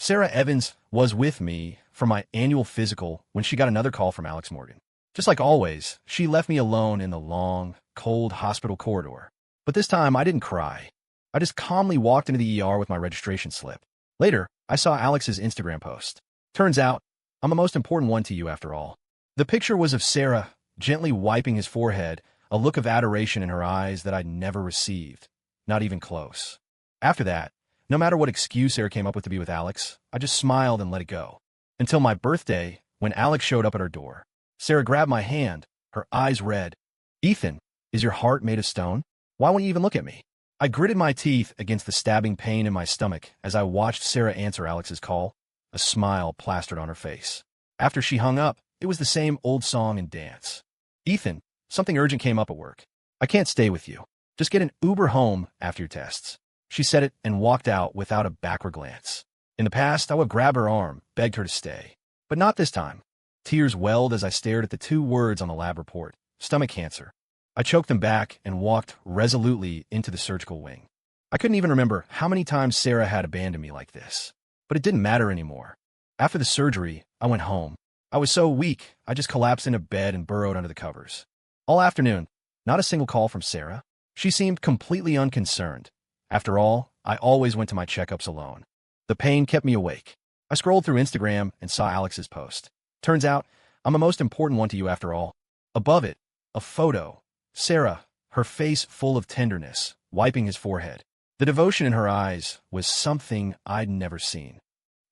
Sarah Evans was with me for my annual physical when she got another call from Alex Morgan. Just like always, she left me alone in the long, cold hospital corridor. But this time, I didn't cry. I just calmly walked into the ER with my registration slip. Later, I saw Alex's Instagram post. Turns out, I'm the most important one to you after all. The picture was of Sarah gently wiping his forehead, a look of adoration in her eyes that I'd never received. Not even close. After that, no matter what excuse Sarah came up with to be with Alex, I just smiled and let it go. Until my birthday, when Alex showed up at her door. Sarah grabbed my hand, her eyes red. "Ethan, is your heart made of stone? Why won't you even look at me?" I gritted my teeth against the stabbing pain in my stomach as I watched Sarah answer Alex's call, a smile plastered on her face. After she hung up, it was the same old song and dance. "Ethan, something urgent came up at work. I can't stay with you. Just get an Uber home after your tests." She said it and walked out without a backward glance. In the past, I would grab her arm, begged her to stay. But not this time. Tears welled as I stared at the 2 words on the lab report: stomach cancer. I choked them back and walked resolutely into the surgical wing. I couldn't even remember how many times Sarah had abandoned me like this. But it didn't matter anymore. After the surgery, I went home. I was so weak, I just collapsed into bed and burrowed under the covers. All afternoon, not a single call from Sarah. She seemed completely unconcerned. After all, I always went to my checkups alone. The pain kept me awake. I scrolled through Instagram and saw Alex's post. Turns out, I'm the most important one to you after all. Above it, a photo. Sarah, her face full of tenderness, wiping his forehead. The devotion in her eyes was something I'd never seen.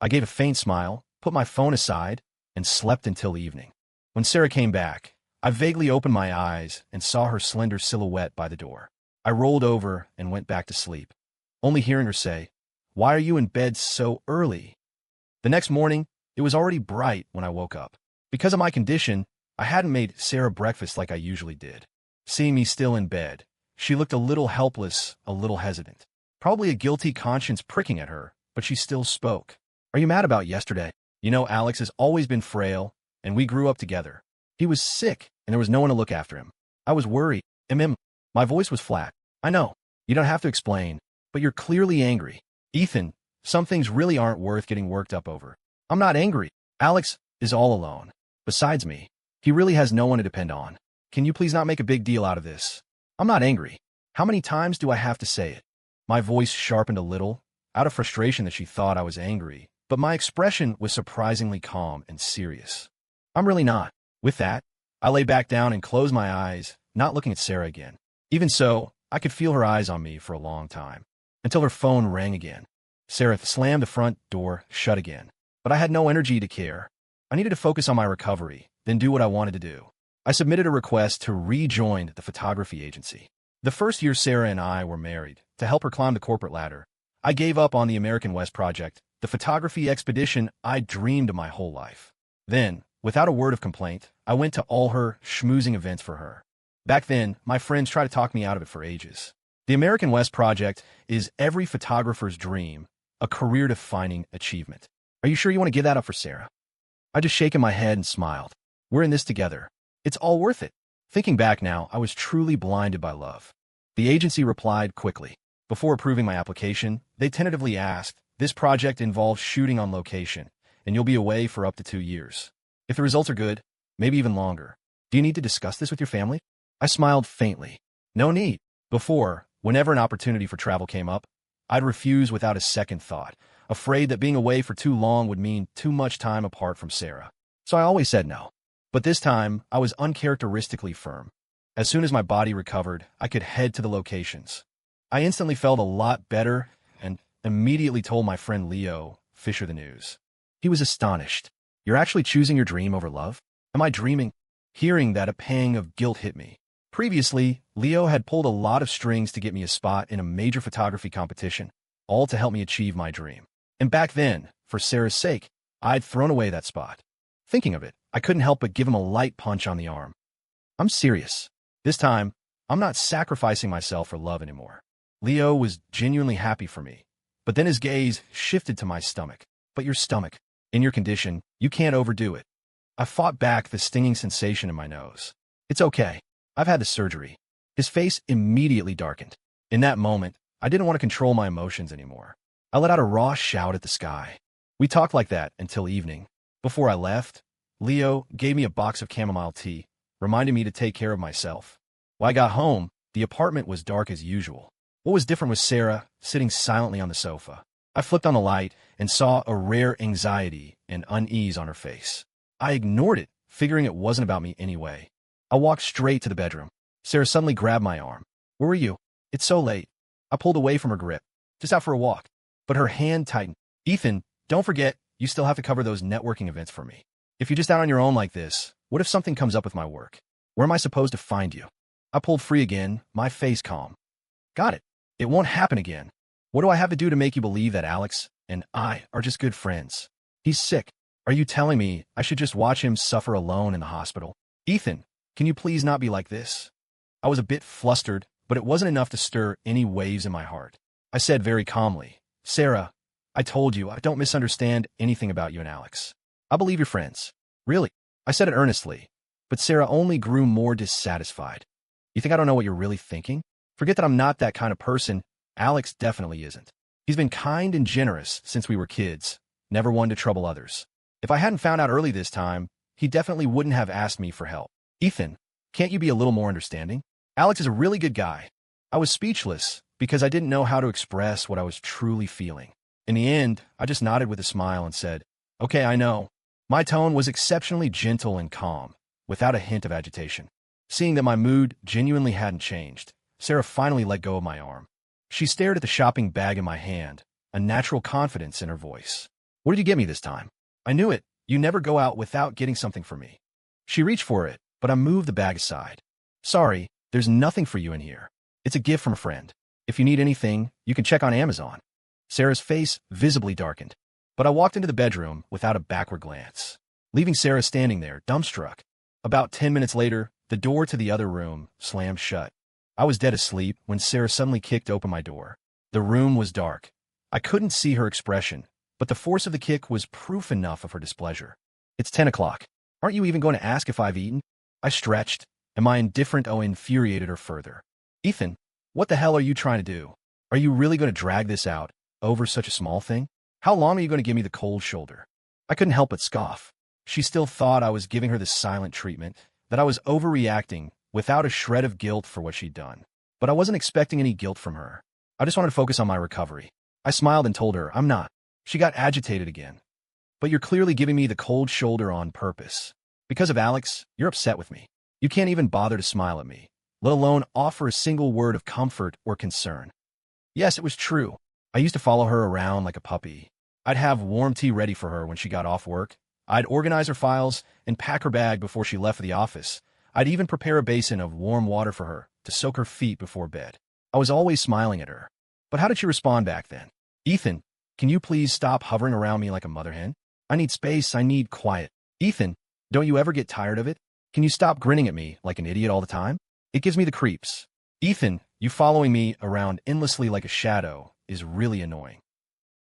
I gave a faint smile, put my phone aside, and slept until evening. When Sarah came back, I vaguely opened my eyes and saw her slender silhouette by the door. I rolled over and went back to sleep, only hearing her say, "Why are you in bed so early?" The next morning, it was already bright when I woke up. Because of my condition, I hadn't made Sarah breakfast like I usually did. Seeing me still in bed, she looked a little helpless, a little hesitant. Probably a guilty conscience pricking at her, but she still spoke. "Are you mad about yesterday? You know, Alex has always been frail, and we grew up together. He was sick, and there was no one to look after him. I was worried. My voice was flat. "I know. You don't have to explain, but you're clearly angry. Ethan, some things really aren't worth getting worked up over." "I'm not angry. Alex is all alone. Besides me, he really has no one to depend on. Can you please not make a big deal out of this?" "I'm not angry. How many times do I have to say it?" My voice sharpened a little, out of frustration that she thought I was angry, but my expression was surprisingly calm and serious. "I'm really not." With that, I lay back down and closed my eyes, not looking at Sarah again. Even so, I could feel her eyes on me for a long time, until her phone rang again. Sarah slammed the front door shut again, but I had no energy to care. I needed to focus on my recovery, then do what I wanted to do. I submitted a request to rejoin the photography agency. The first year Sarah and I were married, to help her climb the corporate ladder, I gave up on the American West project, the photography expedition I'd dreamed of my whole life. Then, without a word of complaint, I went to all her schmoozing events for her. Back then, my friends tried to talk me out of it for ages. The American West project is every photographer's dream, a career-defining achievement. Are you sure you want to give that up for Sarah? I just shaken my head and smiled. We're in this together. It's all worth it. Thinking back now, I was truly blinded by love. The agency replied quickly. Before approving my application, they tentatively asked, "This project involves shooting on location, and you'll be away for up to 2 years. If the results are good, maybe even longer. Do you need to discuss this with your family?" I smiled faintly. No need. Before, whenever an opportunity for travel came up, I'd refuse without a second thought, afraid that being away for too long would mean too much time apart from Sarah. So I always said no. But this time, I was uncharacteristically firm. As soon as my body recovered, I could head to the locations. I instantly felt a lot better and immediately told my friend Leo Fisher the news. He was astonished. "You're actually choosing your dream over love? Am I dreaming?" Hearing that, a pang of guilt hit me. Previously, Leo had pulled a lot of strings to get me a spot in a major photography competition, all to help me achieve my dream. And back then, for Sarah's sake, I'd thrown away that spot. Thinking of it, I couldn't help but give him a light punch on the arm. "I'm serious. This time, I'm not sacrificing myself for love anymore." Leo was genuinely happy for me, but then his gaze shifted to my stomach. "But your stomach, in your condition, you can't overdo it." I fought back the stinging sensation in my nose. "It's okay. I've had the surgery." His face immediately darkened. In that moment, I didn't want to control my emotions anymore. I let out a raw shout at the sky. We talked like that until evening. Before I left, Leo gave me a box of chamomile tea, reminding me to take care of myself. When I got home, the apartment was dark as usual. What was different was Sarah sitting silently on the sofa. I flipped on the light and saw a rare anxiety and unease on her face. I ignored it, figuring it wasn't about me anyway. I walked straight to the bedroom. Sarah suddenly grabbed my arm. "Where were you? It's so late." I pulled away from her grip. "Just out for a walk." But her hand tightened. "Ethan, don't forget, you still have to cover those networking events for me. If you're just out on your own like this, what if something comes up with my work? Where am I supposed to find you?" I pulled free again, my face calm. "Got it. It won't happen again. What do I have to do to make you believe that Alex and I are just good friends? He's sick. Are you telling me I should just watch him suffer alone in the hospital? Ethan, can you please not be like this?" I was a bit flustered, but it wasn't enough to stir any waves in my heart. I said very calmly, "Sarah, I told you I don't misunderstand anything about you and Alex. I believe you're friends." "Really?" I said it earnestly, but Sarah only grew more dissatisfied. "You think I don't know what you're really thinking? Forget that I'm not that kind of person. Alex definitely isn't. He's been kind and generous since we were kids, never one to trouble others. If I hadn't found out early this time, he definitely wouldn't have asked me for help. Ethan, can't you be a little more understanding? Alex is a really good guy." I was speechless because I didn't know how to express what I was truly feeling. In the end, I just nodded with a smile and said, "Okay, I know." My tone was exceptionally gentle and calm, without a hint of agitation. Seeing that my mood genuinely hadn't changed, Sarah finally let go of my arm. She stared at the shopping bag in my hand, a natural confidence in her voice. "What did you get me this time?" "I knew it. You never go out without getting something for me." She reached for it, but I moved the bag aside. "Sorry, there's nothing for you in here. It's a gift from a friend. If you need anything, you can check on Amazon." Sarah's face visibly darkened, but I walked into the bedroom without a backward glance, leaving Sarah standing there, dumbstruck. About 10 minutes later, the door to the other room slammed shut. I was dead asleep when Sarah suddenly kicked open my door. The room was dark. I couldn't see her expression, but the force of the kick was proof enough of her displeasure. "It's 10 o'clock. Aren't you even going to ask if I've eaten?" I stretched, and my indifferent infuriated her further. "Ethan, what the hell are you trying to do? Are you really going to drag this out over such a small thing? How long are you going to give me the cold shoulder?" I couldn't help but scoff. She still thought I was giving her the silent treatment, that I was overreacting without a shred of guilt for what she'd done. But I wasn't expecting any guilt from her. I just wanted to focus on my recovery. I smiled and told her, "I'm not." She got agitated again. "But you're clearly giving me the cold shoulder on purpose. Because of Alex, you're upset with me. You can't even bother to smile at me, let alone offer a single word of comfort or concern." Yes, it was true. I used to follow her around like a puppy. I'd have warm tea ready for her when she got off work. I'd organize her files and pack her bag before she left for the office. I'd even prepare a basin of warm water for her to soak her feet before bed. I was always smiling at her. But how did she respond back then? "Ethan, can you please stop hovering around me like a mother hen? I need space, I need quiet. Ethan, don't you ever get tired of it? Can you stop grinning at me like an idiot all the time? It gives me the creeps. Ethan, you following me around endlessly like a shadow is really annoying."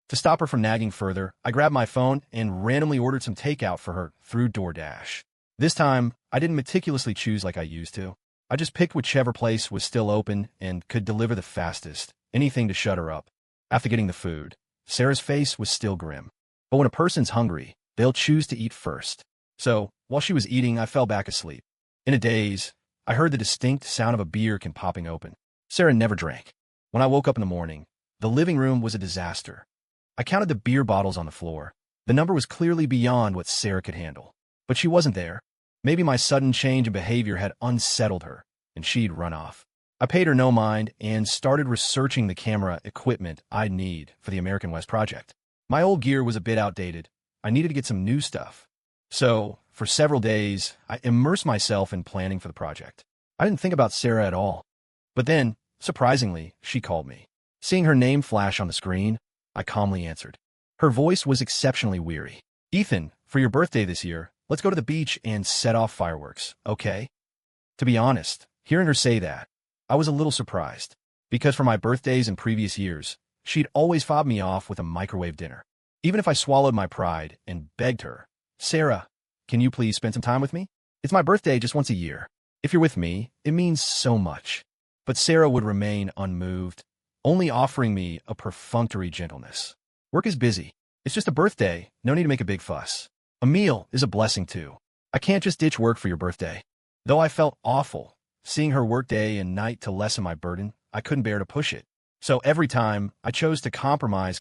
To stop her from nagging further, I grabbed my phone and randomly ordered some takeout for her through DoorDash. This time, I didn't meticulously choose like I used to. I just picked whichever place was still open and could deliver the fastest, anything to shut her up. After getting the food, Sarah's face was still grim. But when a person's hungry, they'll choose to eat first. So, while she was eating, I fell back asleep. In a daze, I heard the distinct sound of a beer can popping open. Sarah never drank. When I woke up in the morning, the living room was a disaster. I counted the beer bottles on the floor. The number was clearly beyond what Sarah could handle. But she wasn't there. Maybe my sudden change in behavior had unsettled her, and she'd run off. I paid her no mind and started researching the camera equipment I'd need for the American West project. My old gear was a bit outdated. I needed to get some new stuff. So, for several days, I immersed myself in planning for the project. I didn't think about Sarah at all. But then, surprisingly, she called me. Seeing her name flash on the screen, I calmly answered. Her voice was exceptionally weary. "Ethan, for your birthday this year, let's go to the beach and set off fireworks, okay?" To be honest, hearing her say that, I was a little surprised, because for my birthdays in previous years, she'd always fobbed me off with a microwave dinner. Even if I swallowed my pride and begged her, "Sarah, can you please spend some time with me? It's my birthday just once a year. If you're with me, it means so much." But Sarah would remain unmoved, only offering me a perfunctory gentleness. "Work is busy. It's just a birthday. No need to make a big fuss. A meal is a blessing too. I can't just ditch work for your birthday. Though I felt awful, seeing her work day and night to lessen my burden, I couldn't bear to push it. So every time, I chose to compromise,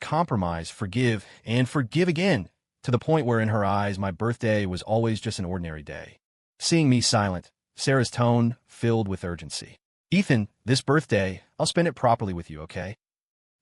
forgive, and forgive again, to the point where in her eyes my birthday was always just an ordinary day. Seeing me silent, Sarah's tone filled with urgency. Ethan, this birthday, I'll spend it properly with you, okay?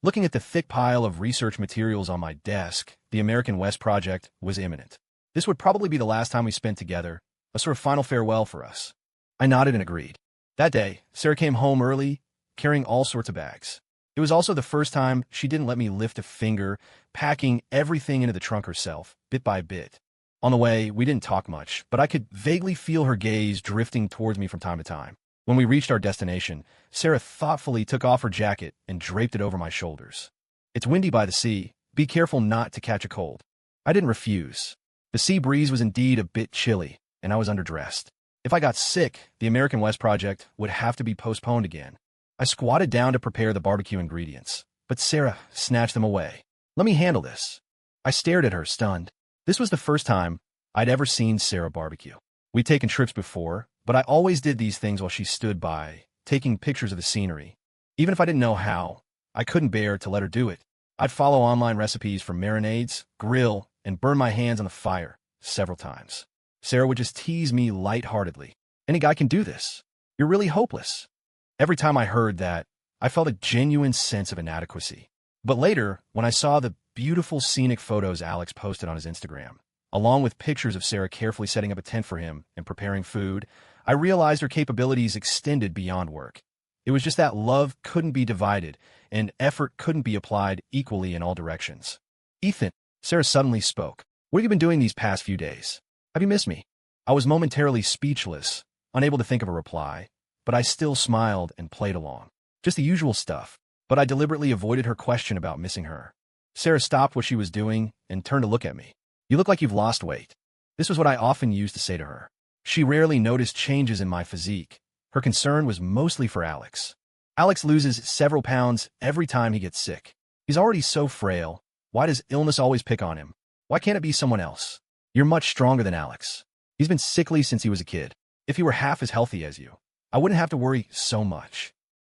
Looking at the thick pile of research materials on my desk, the American West project was imminent. This would probably be the last time we spent together, a sort of final farewell for us. I nodded and agreed. That day, Sarah came home early, carrying all sorts of bags. It was also the first time she didn't let me lift a finger, packing everything into the trunk herself, bit by bit. On the way, we didn't talk much, but I could vaguely feel her gaze drifting towards me from time to time. When we reached our destination, Sarah thoughtfully took off her jacket and draped it over my shoulders. It's windy by the sea. Be careful not to catch a cold. I didn't refuse. The sea breeze was indeed a bit chilly, and I was underdressed. If I got sick, the American West project would have to be postponed again. I squatted down to prepare the barbecue ingredients, but Sarah snatched them away. Let me handle this. I stared at her, stunned. This was the first time I'd ever seen Sarah barbecue. We'd taken trips before, but I always did these things while she stood by, taking pictures of the scenery. Even if I didn't know how, I couldn't bear to let her do it. I'd follow online recipes for marinades, grill, and burn my hands on the fire several times. Sarah would just tease me lightheartedly. Any guy can do this. You're really hopeless. Every time I heard that, I felt a genuine sense of inadequacy. But later, when I saw the beautiful scenic photos Alex posted on his Instagram, along with pictures of Sarah carefully setting up a tent for him and preparing food, I realized her capabilities extended beyond work. It was just that love couldn't be divided, and effort couldn't be applied equally in all directions. Ethan, Sarah suddenly spoke. What have you been doing these past few days? Have you missed me? I was momentarily speechless, unable to think of a reply, but I still smiled and played along. Just the usual stuff, but I deliberately avoided her question about missing her. Sarah stopped what she was doing and turned to look at me. You look like you've lost weight. This was what I often used to say to her. She rarely noticed changes in my physique. Her concern was mostly for Alex. Alex loses several pounds every time he gets sick. He's already so frail. Why does illness always pick on him? Why can't it be someone else? You're much stronger than Alex. He's been sickly since he was a kid. If he were half as healthy as you, I wouldn't have to worry so much.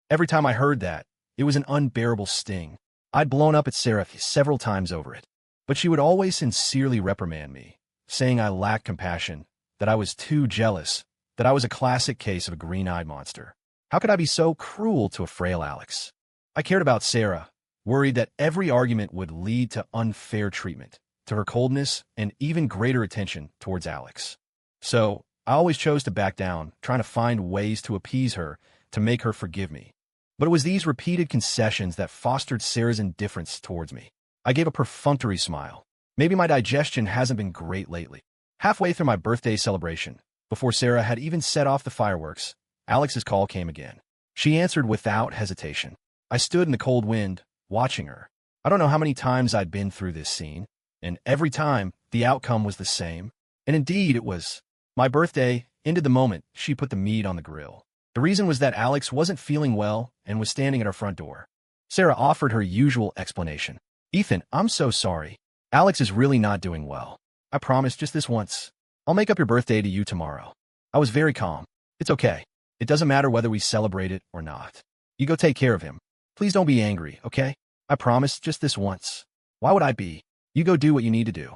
Every time I heard that, it was an unbearable sting. I'd blown up at Sarah several times over it, but she would always sincerely reprimand me, saying I lacked compassion, that I was too jealous, that I was a classic case of a green-eyed monster. How could I be so cruel to a frail Alex? I cared about Sarah, worried that every argument would lead to unfair treatment, to her coldness, and even greater attention towards Alex. So, I always chose to back down, trying to find ways to appease her, to make her forgive me. But it was these repeated concessions that fostered Sarah's indifference towards me. I gave a perfunctory smile. Maybe my digestion hasn't been great lately. Halfway through my birthday celebration, before Sarah had even set off the fireworks, Alex's call came again. She answered without hesitation. I stood in the cold wind, watching her. I don't know how many times I'd been through this scene, and every time, the outcome was the same. And indeed, it was. My birthday ended the moment she put the meat on the grill. The reason was that Alex wasn't feeling well and was standing at our front door. Sarah offered her usual explanation. Ethan, I'm so sorry. Alex is really not doing well. I promise just this once. I'll make up your birthday to you tomorrow. I was very calm. It's okay. It doesn't matter whether we celebrate it or not. You go take care of him. Please don't be angry, okay? I promise just this once. Why would I be? You go do what you need to do.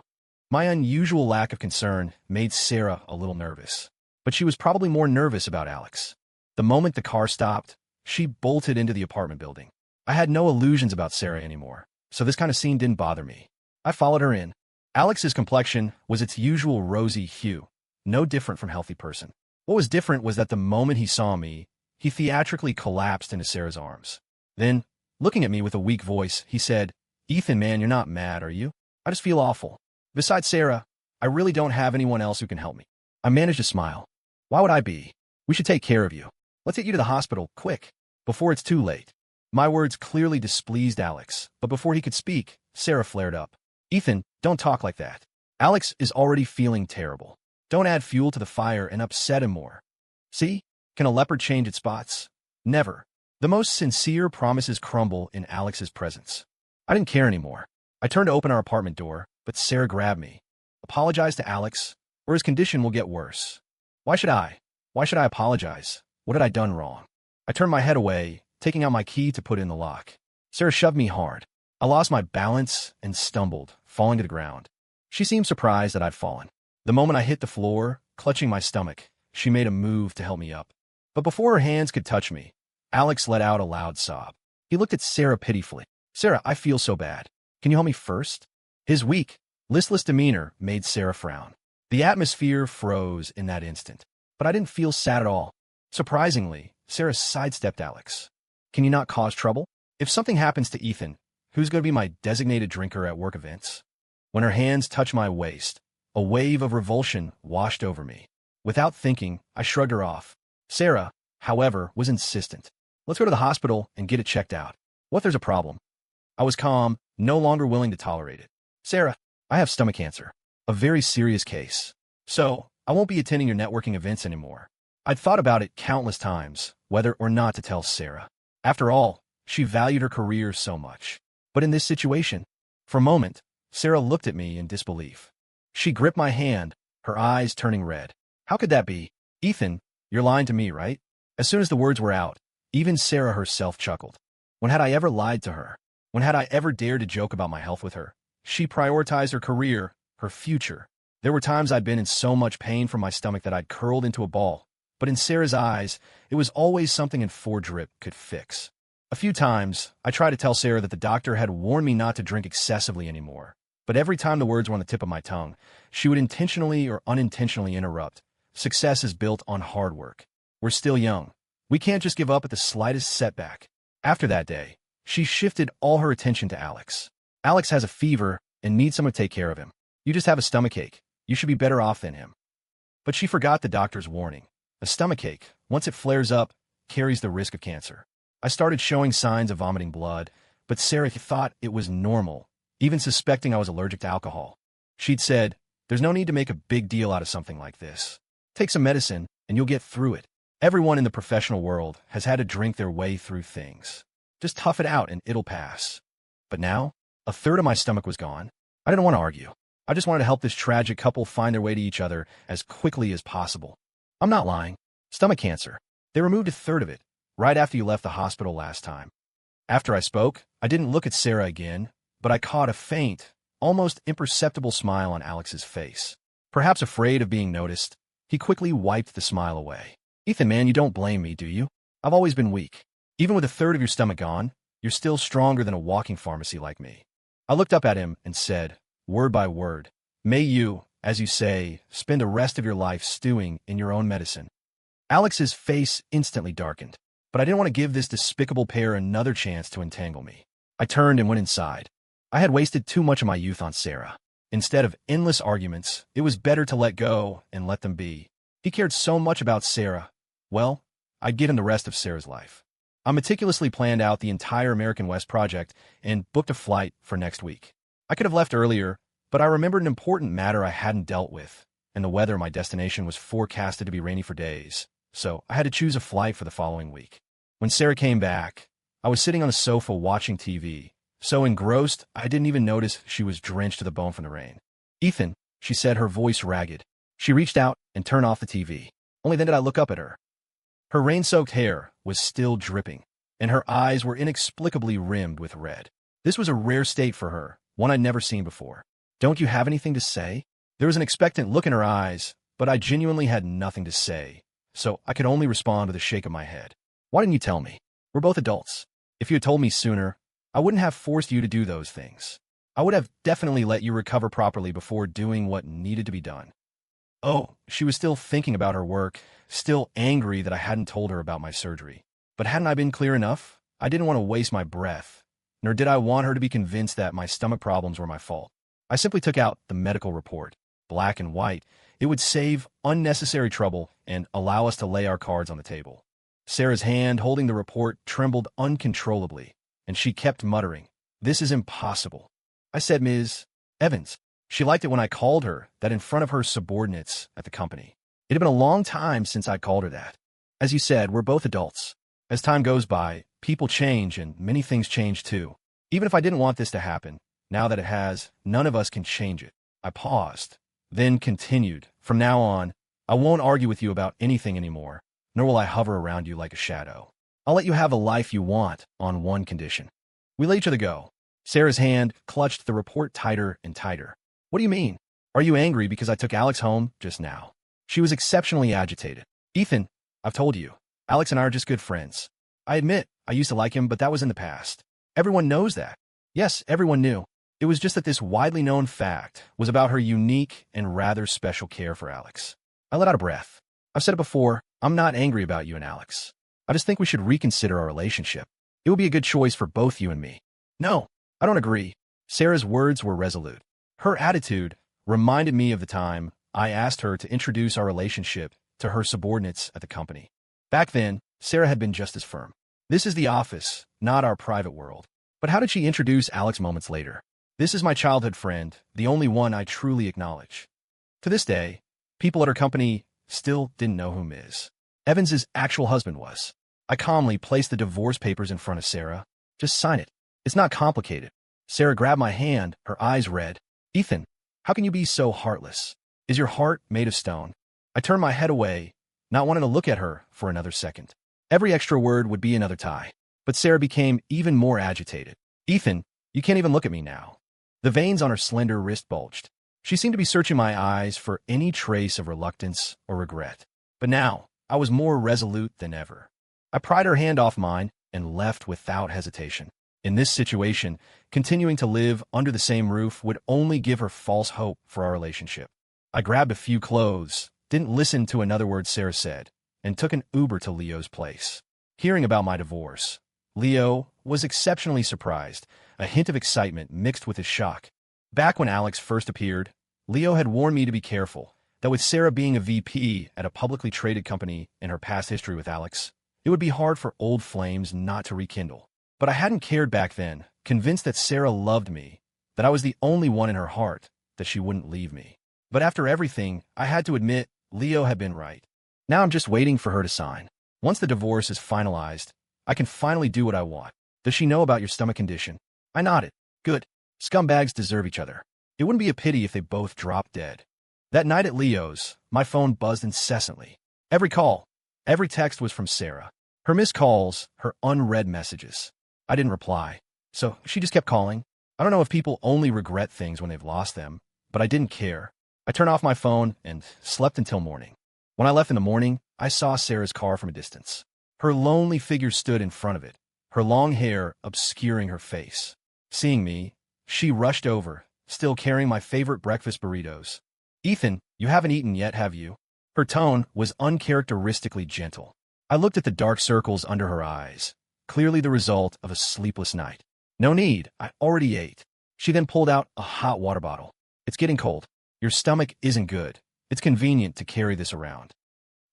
My unusual lack of concern made Sarah a little nervous, but she was probably more nervous about Alex. The moment the car stopped, she bolted into the apartment building. I had no illusions about Sarah anymore, so this kind of scene didn't bother me. I followed her in. Alex's complexion was its usual rosy hue, no different from a healthy person. What was different was that the moment he saw me, he theatrically collapsed into Sarah's arms. Then, looking at me with a weak voice, he said, Ethan, man, you're not mad, are you? I just feel awful. Besides Sarah, I really don't have anyone else who can help me. I managed to smile. Why would I be? We should take care of you. Let's get you to the hospital, quick, before it's too late. My words clearly displeased Alex, but before he could speak, Sarah flared up. Ethan, don't talk like that. Alex is already feeling terrible. Don't add fuel to the fire and upset him more. See? Can a leopard change its spots? Never. The most sincere promises crumble in Alex's presence. I didn't care anymore. I turned to open our apartment door, but Sarah grabbed me. Apologize to Alex, or his condition will get worse. Why should I? Why should I apologize? What had I done wrong? I turned my head away, taking out my key to put in the lock. Sarah shoved me hard. I lost my balance and stumbled, falling to the ground. She seemed surprised that I'd fallen. The moment I hit the floor, clutching my stomach, she made a move to help me up. But before her hands could touch me, Alex let out a loud sob. He looked at Sarah pitifully. Sarah, I feel so bad. Can you help me first? His weak, listless demeanor made Sarah frown. The atmosphere froze in that instant, but I didn't feel sad at all. Surprisingly, Sarah sidestepped Alex. Can you not cause trouble? If something happens to Ethan, who's going to be my designated drinker at work events? When her hands touched my waist, a wave of revulsion washed over me. Without thinking, I shrugged her off. Sarah, however, was insistent. Let's go to the hospital and get it checked out. What if there's a problem? I was calm, no longer willing to tolerate it. Sarah, I have stomach cancer. A very serious case. So, I won't be attending your networking events anymore. I'd thought about it countless times, whether or not to tell Sarah. After all, she valued her career so much. But in this situation, for a moment, Sarah looked at me in disbelief. She gripped my hand, her eyes turning red. How could that be? Ethan, you're lying to me, right? As soon as the words were out, even Sarah herself chuckled. When had I ever lied to her? When had I ever dared to joke about my health with her? She prioritized her career, her future. There were times I'd been in so much pain from my stomach that I'd curled into a ball. But in Sarah's eyes, it was always something in 4-drip could fix. A few times, I tried to tell Sarah that the doctor had warned me not to drink excessively anymore. But every time the words were on the tip of my tongue, she would intentionally or unintentionally interrupt. Success is built on hard work. We're still young. We can't just give up at the slightest setback. After that day, she shifted all her attention to Alex. Alex has a fever and needs someone to take care of him. You just have a stomachache. You should be better off than him. But she forgot the doctor's warning. A stomachache, once it flares up, carries the risk of cancer. I started showing signs of vomiting blood, but Sarah thought it was normal, even suspecting I was allergic to alcohol. She'd said, there's no need to make a big deal out of something like this. Take some medicine, and you'll get through it. Everyone in the professional world has had to drink their way through things. Just tough it out and it'll pass. But now, a third of my stomach was gone. I didn't want to argue. I just wanted to help this tragic couple find their way to each other as quickly as possible. I'm not lying. Stomach cancer. They removed a third of it, right after you left the hospital last time. After I spoke, I didn't look at Sarah again, but I caught a faint, almost imperceptible smile on Alex's face. Perhaps afraid of being noticed, he quickly wiped the smile away. Ethan, man, you don't blame me, do you? I've always been weak. Even with a third of your stomach gone, you're still stronger than a walking pharmacy like me. I looked up at him and said, word by word, may you, as you say, spend the rest of your life stewing in your own medicine. Alex's face instantly darkened, but I didn't want to give this despicable pair another chance to entangle me. I turned and went inside. I had wasted too much of my youth on Sarah. Instead of endless arguments, it was better to let go and let them be. He cared so much about Sarah. Well, I'd give him the rest of Sarah's life. I meticulously planned out the entire American West project and booked a flight for next week. I could have left earlier, but I remembered an important matter I hadn't dealt with, and the weather at my destination was forecasted to be rainy for days, so I had to choose a flight for the following week. When Sarah came back, I was sitting on the sofa watching TV, so engrossed I didn't even notice she was drenched to the bone from the rain. Ethan, she said, her voice ragged. She reached out and turned off the TV. Only then did I look up at her. Her rain-soaked hair was still dripping, and her eyes were inexplicably rimmed with red. This was a rare state for her, one I'd never seen before. Don't you have anything to say? There was an expectant look in her eyes, but I genuinely had nothing to say, so I could only respond with a shake of my head. Why didn't you tell me? We're both adults. If you had told me sooner, I wouldn't have forced you to do those things. I would have definitely let you recover properly before doing what needed to be done. Oh, she was still thinking about her work, still angry that I hadn't told her about my surgery. But hadn't I been clear enough? I didn't want to waste my breath, nor did I want her to be convinced that my stomach problems were my fault. I simply took out the medical report, black and white. It would save unnecessary trouble and allow us to lay our cards on the table. Sarah's hand holding the report trembled uncontrollably, and she kept muttering, "This is impossible." I said, "Ms. Evans." She liked it when I called her that in front of her subordinates at the company. It had been a long time since I'd called her that. As you said, we're both adults. As time goes by, people change and many things change too. Even if I didn't want this to happen, Now that it has, none of us can change it. I paused, then continued. From now on, I won't argue with you about anything anymore, nor will I hover around you like a shadow. I'll let you have the life you want on one condition. We let each other go. Sarah's hand clutched the report tighter and tighter. What do you mean? Are you angry because I took Alex home just now? She was exceptionally agitated. Ethan, I've told you, Alex and I are just good friends. I admit, I used to like him, but that was in the past. Everyone knows that. Yes, everyone knew. It was just that this widely known fact was about her unique and rather special care for Alex. I let out a breath. I've said it before, I'm not angry about you and Alex. I just think we should reconsider our relationship. It would be a good choice for both you and me. No, I don't agree. Sarah's words were resolute. Her attitude reminded me of the time I asked her to introduce our relationship to her subordinates at the company. Back then, Sarah had been just as firm. This is the office, not our private world. But how did she introduce Alex moments later? This is my childhood friend, the only one I truly acknowledge. To this day, people at her company still didn't know who Ms. Evans's actual husband was. I calmly placed the divorce papers in front of Sarah. Just sign it. It's not complicated. Sarah grabbed my hand, her eyes red. Ethan, how can you be so heartless? Is your heart made of stone? I turned my head away, not wanting to look at her for another second. Every extra word would be another tie. But Sarah became even more agitated. Ethan, you can't even look at me now. The veins on her slender wrist bulged. She seemed to be searching my eyes for any trace of reluctance or regret. But now, I was more resolute than ever. I pried her hand off mine and left without hesitation. In this situation, continuing to live under the same roof would only give her false hope for our relationship. I grabbed a few clothes, didn't listen to another word Sarah said, and took an Uber to Leo's place. Hearing about my divorce, Leo was exceptionally surprised, a hint of excitement mixed with his shock. Back when Alex first appeared, Leo had warned me to be careful, that with Sarah being a VP at a publicly traded company and her past history with Alex, it would be hard for old flames not to rekindle. But I hadn't cared back then, convinced that Sarah loved me, that I was the only one in her heart, that she wouldn't leave me. But after everything, I had to admit, Leo had been right. Now I'm just waiting for her to sign. Once the divorce is finalized, I can finally do what I want. Does she know about your stomach condition? I nodded. Good. Scumbags deserve each other. It wouldn't be a pity if they both dropped dead. That night at Leo's, my phone buzzed incessantly. Every call, every text was from Sarah. Her missed calls, her unread messages. I didn't reply, so she just kept calling. I don't know if people only regret things when they've lost them, but I didn't care. I turned off my phone and slept until morning. When I left in the morning, I saw Sarah's car from a distance. Her lonely figure stood in front of it, her long hair obscuring her face. Seeing me, she rushed over, still carrying my favorite breakfast burritos. Ethan, you haven't eaten yet, have you? Her tone was uncharacteristically gentle. I looked at the dark circles under her eyes, clearly the result of a sleepless night. No need, I already ate. She then pulled out a hot water bottle. It's getting cold. Your stomach isn't good. It's convenient to carry this around.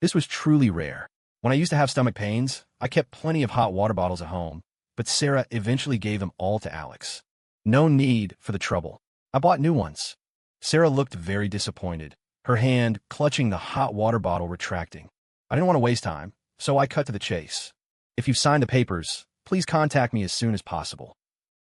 This was truly rare. When I used to have stomach pains, I kept plenty of hot water bottles at home, but Sarah eventually gave them all to Alex. No need for the trouble. I bought new ones. Sarah looked very disappointed, her hand clutching the hot water bottle retracting. I didn't want to waste time, so I cut to the chase. If you've signed the papers, please contact me as soon as possible.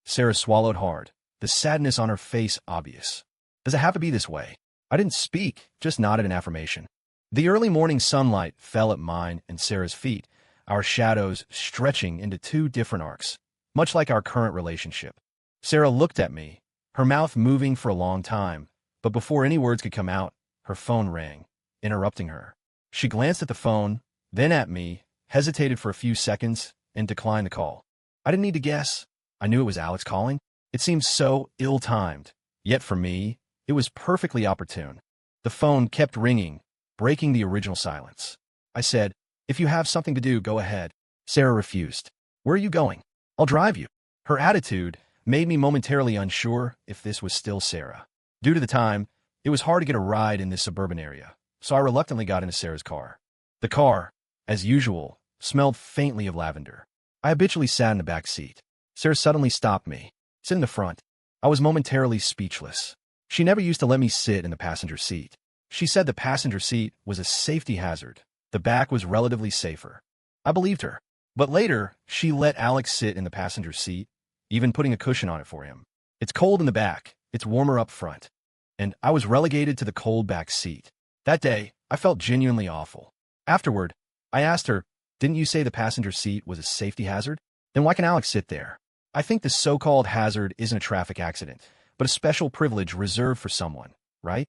Sarah swallowed hard, the sadness on her face obvious. Does it have to be this way? I didn't speak, just nodded in affirmation. The early morning sunlight fell at mine and Sarah's feet, our shadows stretching into two different arcs, much like our current relationship. Sarah looked at me, her mouth moving for a long time, but before any words could come out, her phone rang, interrupting her. She glanced at the phone, then at me, hesitated for a few seconds, and declined the call. I didn't need to guess. I knew it was Alex calling. It seemed so ill-timed, yet for me, it was perfectly opportune. The phone kept ringing, breaking the original silence. I said, if you have something to do, go ahead. Sarah refused. Where are you going? I'll drive you. Her attitude made me momentarily unsure if this was still Sarah. Due to the time, it was hard to get a ride in this suburban area, so I reluctantly got into Sarah's car. The car, as usual, smelled faintly of lavender. I habitually sat in the back seat. Sarah suddenly stopped me. Sit in the front. I was momentarily speechless. She never used to let me sit in the passenger seat. She said the passenger seat was a safety hazard. The back was relatively safer. I believed her. But later, she let Alex sit in the passenger seat, even putting a cushion on it for him. It's cold in the back. It's warmer up front. And I was relegated to the cold back seat. That day, I felt genuinely awful. Afterward, I asked her, didn't you say the passenger seat was a safety hazard? Then why can Alex sit there? I think the so-called hazard isn't a traffic accident, but a special privilege reserved for someone, right?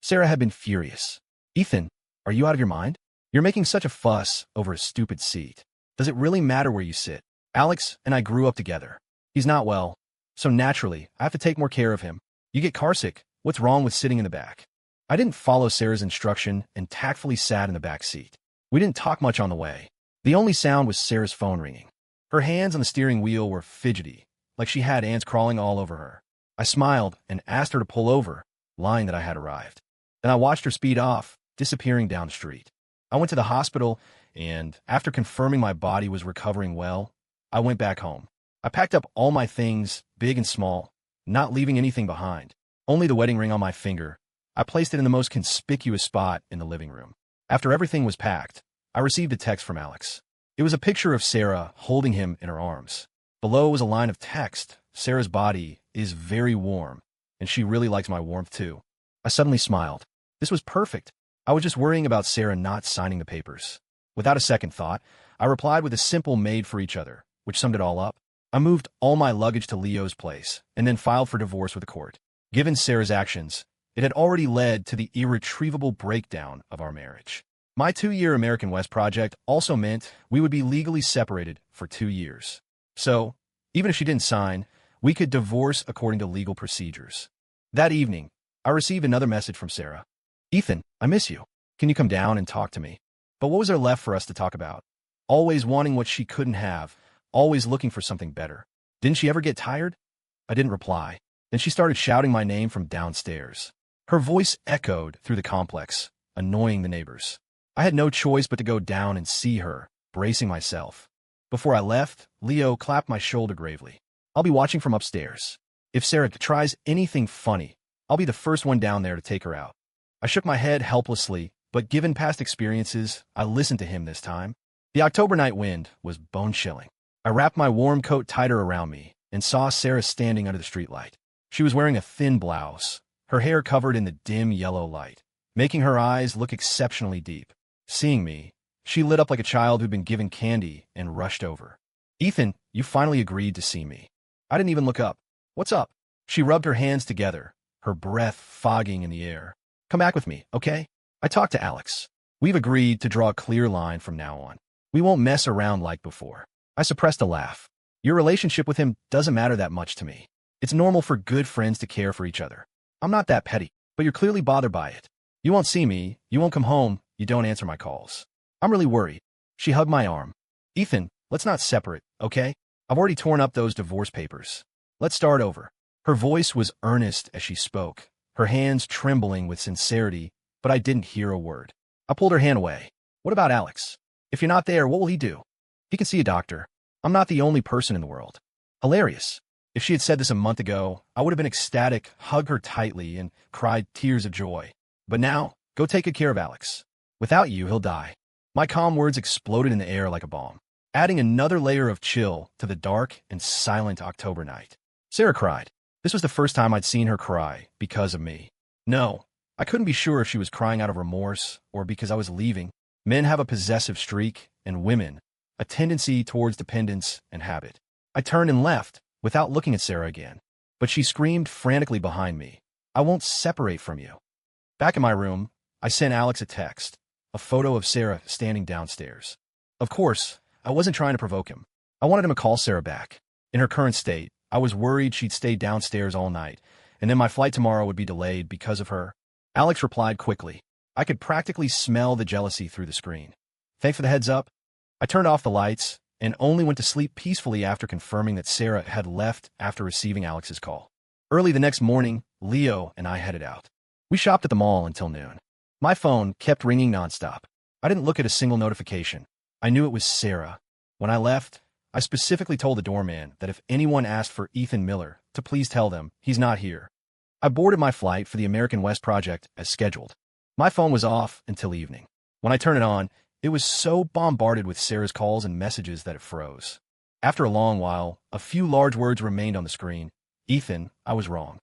Sarah had been furious. Ethan, are you out of your mind? You're making such a fuss over a stupid seat. Does it really matter where you sit? Alex and I grew up together. He's not well, so naturally, I have to take more care of him. You get carsick. What's wrong with sitting in the back? I didn't follow Sarah's instruction and tactfully sat in the back seat. We didn't talk much on the way. The only sound was Sarah's phone ringing. Her hands on the steering wheel were fidgety, like she had ants crawling all over her. I smiled and asked her to pull over, lying that I had arrived. Then I watched her speed off, disappearing down the street. I went to the hospital, and after confirming my body was recovering well, I went back home. I packed up all my things, big and small, not leaving anything behind. Only the wedding ring on my finger. I placed it in the most conspicuous spot in the living room. After everything was packed, I received a text from Alex. It was a picture of Sarah holding him in her arms. Below was a line of text. Sarah's body is very warm, and she really likes my warmth too. I suddenly smiled. This was perfect. I was just worrying about Sarah not signing the papers. Without a second thought, I replied with a simple made for each other, which summed it all up. I moved all my luggage to Leo's place and then filed for divorce with the court. Given Sarah's actions, it had already led to the irretrievable breakdown of our marriage. My 2-year American West project also meant we would be legally separated for 2 years. So, even if she didn't sign, we could divorce according to legal procedures. That evening, I received another message from Sarah. Ethan, I miss you. Can you come down and talk to me? But what was there left for us to talk about? Always wanting what she couldn't have, always looking for something better. Didn't she ever get tired? I didn't reply. Then she started shouting my name from downstairs. Her voice echoed through the complex, annoying the neighbors. I had no choice but to go down and see her, bracing myself. Before I left, Leo clapped my shoulder gravely. I'll be watching from upstairs. If Sarah tries anything funny, I'll be the first one down there to take her out. I shook my head helplessly, but given past experiences, I listened to him this time. The October night wind was bone-chilling. I wrapped my warm coat tighter around me and saw Sarah standing under the streetlight. She was wearing a thin blouse, her hair covered in the dim yellow light, making her eyes look exceptionally deep. Seeing me, she lit up like a child who'd been given candy and rushed over. Ethan, you finally agreed to see me. I didn't even look up. What's up? She rubbed her hands together, her breath fogging in the air. Come back with me, okay? I talked to Alex. We've agreed to draw a clear line from now on. We won't mess around like before. I suppressed a laugh. Your relationship with him doesn't matter that much to me. It's normal for good friends to care for each other. I'm not that petty, but you're clearly bothered by it. You won't see me, you won't come home, you don't answer my calls. I'm really worried. She hugged my arm. Ethan, let's not separate, okay? I've already torn up those divorce papers. Let's start over. Her voice was earnest as she spoke, her hands trembling with sincerity, but I didn't hear a word. I pulled her hand away. What about Alex? If you're not there, what will he do? He can see a doctor. I'm not the only person in the world. Hilarious. If she had said this a month ago, I would have been ecstatic, hugged her tightly, and cried tears of joy. But now, go take good care of Alex. Without you, he'll die. My calm words exploded in the air like a bomb, adding another layer of chill to the dark and silent October night. Sarah cried. This was the first time I'd seen her cry because of me. No, I couldn't be sure if she was crying out of remorse or because I was leaving. Men have a possessive streak, and women, a tendency towards dependence and habit. I turned and left, without looking at Sarah again. But she screamed frantically behind me. I won't separate from you. Back in my room, I sent Alex a text, a photo of Sarah standing downstairs. Of course, I wasn't trying to provoke him. I wanted him to call Sarah back. In her current state, I was worried she'd stay downstairs all night, and then my flight tomorrow would be delayed because of her. Alex replied quickly. I could practically smell the jealousy through the screen. Thanks for the heads up. I turned off the lights and only went to sleep peacefully after confirming that Sarah had left after receiving Alex's call. Early the next morning, Leo and I headed out. We shopped at the mall until noon. My phone kept ringing nonstop. I didn't look at a single notification. I knew it was Sarah. When I left, I specifically told the doorman that if anyone asked for Ethan Miller, to please tell them he's not here. I boarded my flight for the American West project as scheduled. My phone was off until evening. When I turned it on, it was so bombarded with Sarah's calls and messages that it froze. After a long while, a few large words remained on the screen. Ethan, I was wrong.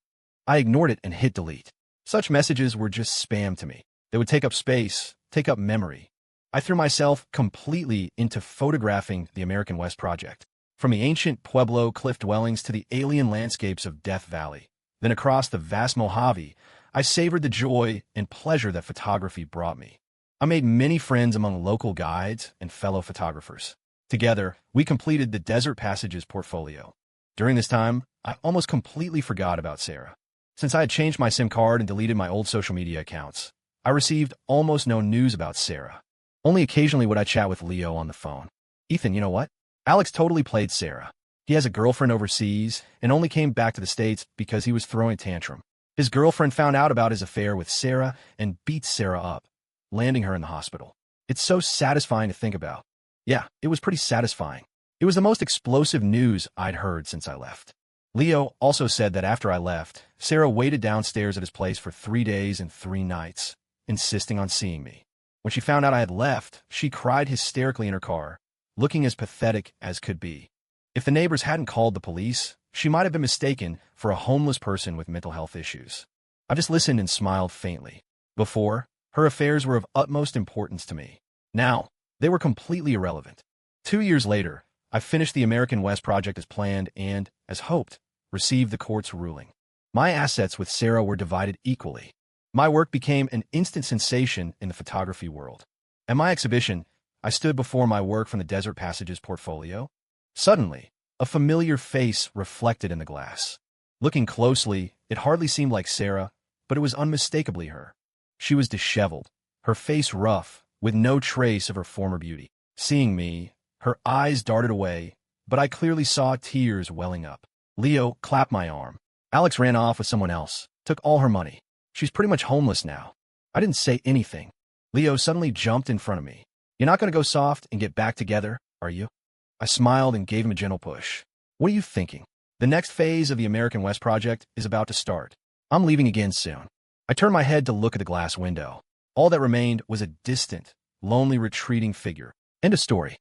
I ignored it and hit delete. Such messages were just spam to me. They would take up space, take up memory. I threw myself completely into photographing the American West Project. From the ancient Pueblo cliff dwellings to the alien landscapes of Death Valley, then across the vast Mojave, I savored the joy and pleasure that photography brought me. I made many friends among local guides and fellow photographers. Together, we completed the Desert Passages portfolio. During this time, I almost completely forgot about Sarah. Since I had changed my SIM card and deleted my old social media accounts, I received almost no news about Sarah. Only occasionally would I chat with Leo on the phone. Ethan, you know what? Alex totally played Sarah. He has a girlfriend overseas and only came back to the States because he was throwing a tantrum. His girlfriend found out about his affair with Sarah and beat Sarah up, landing her in the hospital. It's so satisfying to think about. Yeah, it was pretty satisfying. It was the most explosive news I'd heard since I left. Leo also said that after I left, Sarah waited downstairs at his place for 3 days and 3 nights, insisting on seeing me. When she found out I had left, she cried hysterically in her car, looking as pathetic as could be. If the neighbors hadn't called the police, she might have been mistaken for a homeless person with mental health issues. I just listened and smiled faintly. Before, her affairs were of utmost importance to me. Now, they were completely irrelevant. 2 years later, I finished the American West Project as planned and, as hoped, received the court's ruling. My assets with Sarah were divided equally. My work became an instant sensation in the photography world. At my exhibition, I stood before my work from the Desert Passages portfolio. Suddenly, a familiar face reflected in the glass. Looking closely, it hardly seemed like Sarah, but it was unmistakably her. She was disheveled, her face rough, with no trace of her former beauty. Seeing me, her eyes darted away, but I clearly saw tears welling up. Leo clapped my arm. Alex ran off with someone else, took all her money. She's pretty much homeless now. I didn't say anything. Leo suddenly jumped in front of me. You're not going to go soft and get back together, are you? I smiled and gave him a gentle push. What are you thinking? The next phase of the American West Project is about to start. I'm leaving again soon. I turned my head to look at the glass window. All that remained was a distant, lonely retreating figure. End of story.